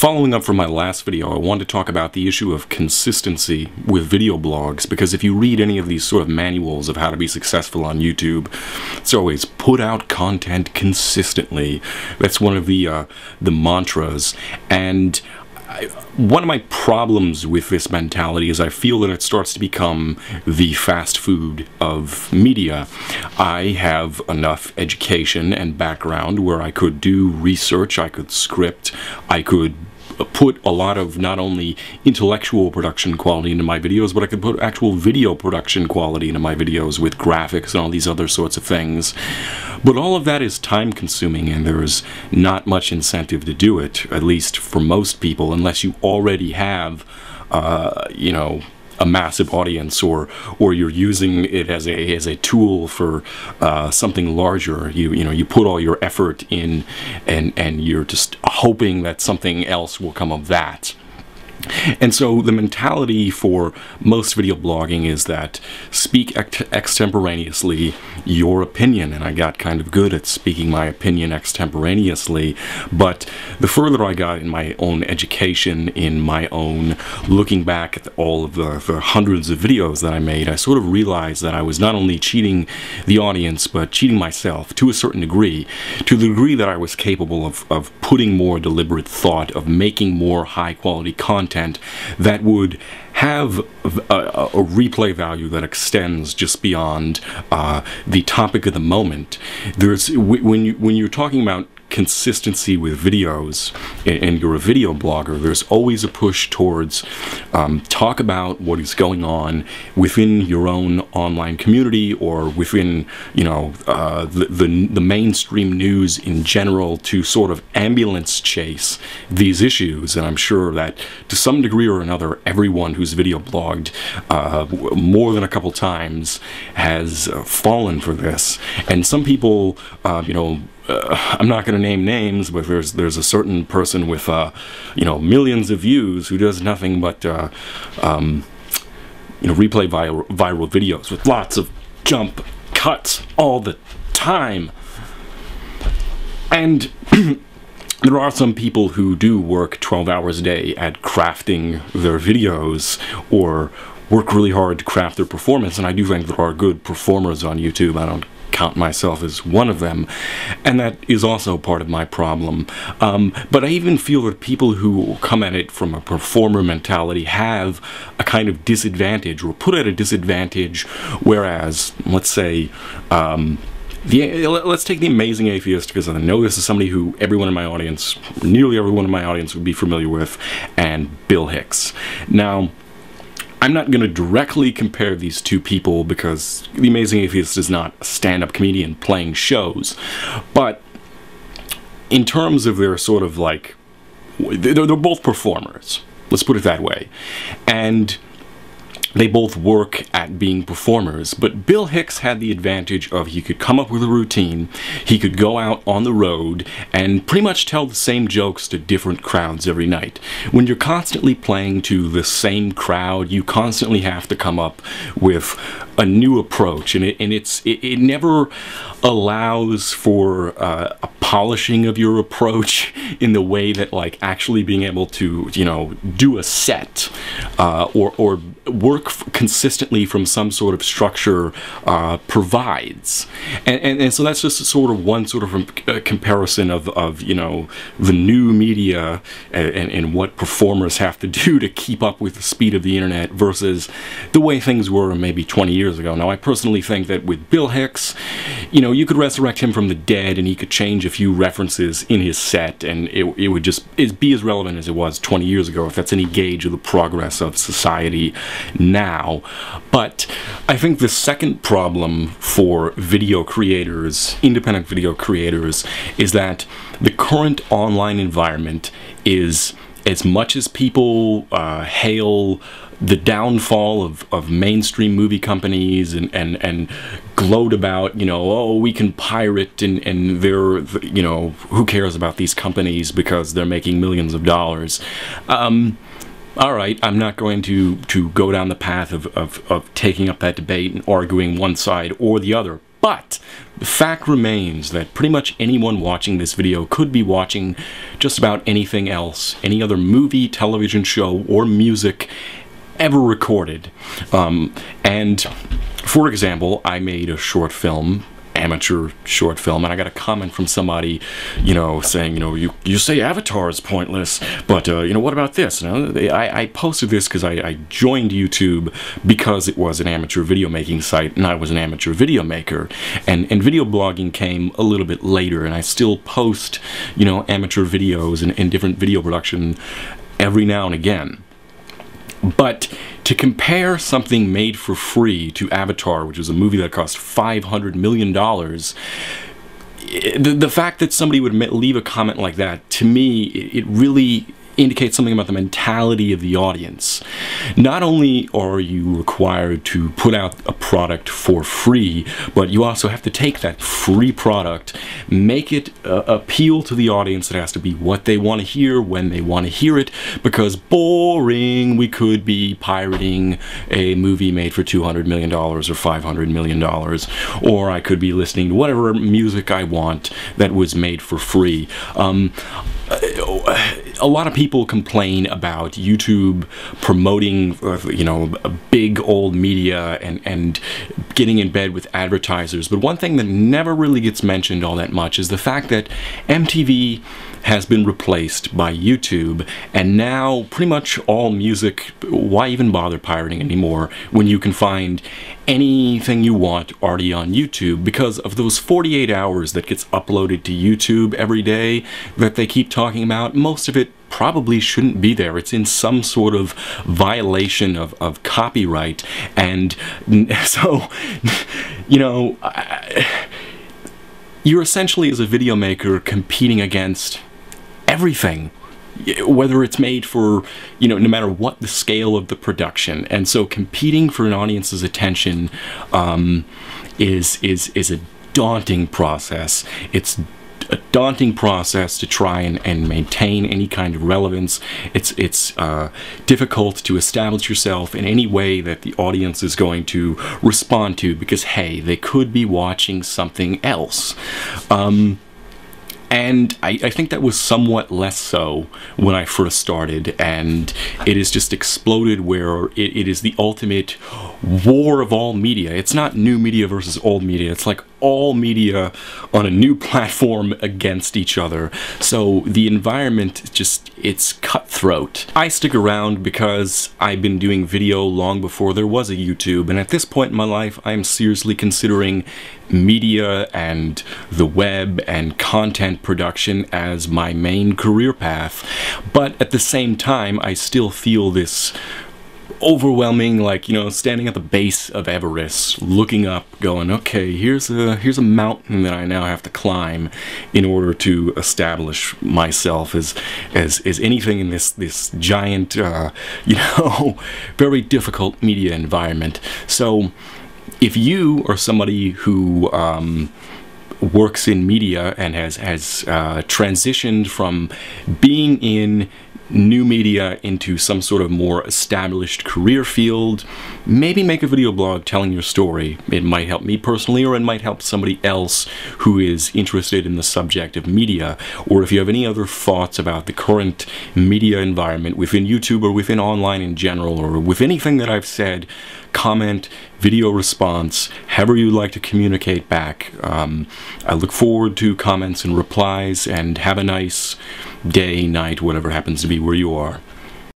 Following up from my last video, I wanted to talk about the issue of consistency with video blogs, because if you read any of these sort of manuals of how to be successful on YouTube, it's always put out content consistently. That's one of the mantras. And one of my problems with this mentality is I feel that it starts to become the fast food of media. I have enough education and background where I could do research, I could script, I could put a lot of not only intellectual production quality into my videos, but I could put actual video production quality into my videos with graphics and all these other sorts of things. But all of that is time consuming, and there's not much incentive to do it, at least for most people, unless you already have, you know, a massive audience, or you're using it as a tool for something larger. You know, you put all your effort in, and you're just hoping that something else will come of that. And so the mentality for most video blogging is that speak extemporaneously your opinion, and I got kind of good at speaking my opinion extemporaneously, but the further I got in my own education, in my own looking back at all of the hundreds of videos that I made, I sort of realized that I was not only cheating the audience, but cheating myself to a certain degree, to the degree that I was capable of putting more deliberate thought, of making more high quality content that would have a replay value that extends just beyond the topic of the moment. There's when you're talking about consistency with videos, and you're a video blogger, there's always a push towards talk about what is going on within your own online community, or within, you know, the mainstream news in general, to sort of ambulance chase these issues. And I'm sure that to some degree or another, everyone who's video blogged more than a couple times has fallen for this. And some people, you know, I'm not going to name names, but there's a certain person with you know, millions of views who does nothing but you know, replay viral videos with lots of jump cuts all the time. And there are some people who do work 12 hours a day at crafting their videos, or work really hard to craft their performance, and I do think there are good performers on YouTube. I don't count myself as one of them, and that is also part of my problem. But I even feel that people who come at it from a performer mentality have a kind of disadvantage, or put at a disadvantage, whereas, let's say, let's take The Amazing Atheist, because I know this is somebody who everyone in my audience, nearly everyone in my audience, would be familiar with, and Bill Hicks. Now, I'm not going to directly compare these two people, because The Amazing Atheist is not a stand-up comedian playing shows, but in terms of their sort of like, they're both performers, let's put it that way, and they both work at being performers. But Bill Hicks had the advantage of, he could come up with a routine, he could go out on the road and pretty much tell the same jokes to different crowds every night. When you're constantly playing to the same crowd, you constantly have to come up with a new approach, and it never allows for a polishing of your approach in the way that, like, actually being able to, you know, do a set or work consistently from some sort of structure provides. And so that's just sort of one sort of comparison of you know, the new media and what performers have to do to keep up with the speed of the internet versus the way things were maybe 20 years ago. Now, I personally think that with Bill Hicks, you know, you could resurrect him from the dead and he could change a few references in his set, and it would just be as relevant as it was 20 years ago, if that's any gauge of the progress of society now. But I think the second problem for video creators, independent video creators, is that the current online environment is, as much as people hail the downfall of mainstream movie companies and gloat about, you know, oh, we can pirate, and they're, you know, who cares about these companies because they're making millions of dollars. All right, I'm not going to go down the path of taking up that debate and arguing one side or the other. But the fact remains that pretty much anyone watching this video could be watching just about anything else, any other movie, television show, or music ever recorded. And for example, I made a short film, amateur short film, and I got a comment from somebody, you know, saying, you know, you say Avatar is pointless, but you know, what about this? I posted this because I joined YouTube because it was an amateur video making site, and I was an amateur video maker, and video blogging came a little bit later, and I still post, you know, amateur videos and different video production every now and again. But to compare something made for free to Avatar, which was a movie that cost $500 million, the fact that somebody would leave a comment like that, to me, it really indicates something about the mentality of the audience. Not only are you required to put out a product for free, but you also have to take that free product, make it appeal to the audience. It has to be what they want to hear when they want to hear it, because boring, we could be pirating a movie made for $200 million or $500 million, or I could be listening to whatever music I want that was made for free. A lot of people complain about YouTube promoting, you know, big old media and getting in bed with advertisers, but one thing that never really gets mentioned all that much is the fact that MTV has been replaced by YouTube, and now pretty much all music, why even bother pirating anymore when you can find anything you want already on YouTube? Because of those 48 hours that gets uploaded to YouTube every day that they keep talking about, most of it probably shouldn't be there. It's in some sort of violation of copyright, and so, you know, you're essentially, as a video maker, competing against everything, whether it's made for, you know, no matter what the scale of the production. And so competing for an audience's attention is a daunting process. It's a daunting process to try and maintain any kind of relevance. It's difficult to establish yourself in any way that the audience is going to respond to, because, hey, they could be watching something else. And I think that was somewhat less so when I first started, and it has just exploded where it is the ultimate war of all media. It's not new media versus old media. It's like all media on a new platform against each other. So the environment just, it's cutthroat. I stick around because I've been doing video long before there was a YouTube, and at this point in my life, I'm seriously considering media and the web and content production as my main career path. But at the same time, I still feel this overwhelming, like, you know, standing at the base of Everest, looking up, going, okay, here's a mountain that I now have to climb in order to establish myself as anything in this giant, you know, very difficult media environment. So if you are somebody who works in media and has transitioned from being in new media into some sort of more established career field, maybe make a video blog telling your story. It might help me personally, or it might help somebody else who is interested in the subject of media. Or if you have any other thoughts about the current media environment within YouTube or within online in general, or with anything that I've said, comment, video response, however you'd like to communicate back. I look forward to comments and replies, and have a nice day, night, whatever happens to be where you are.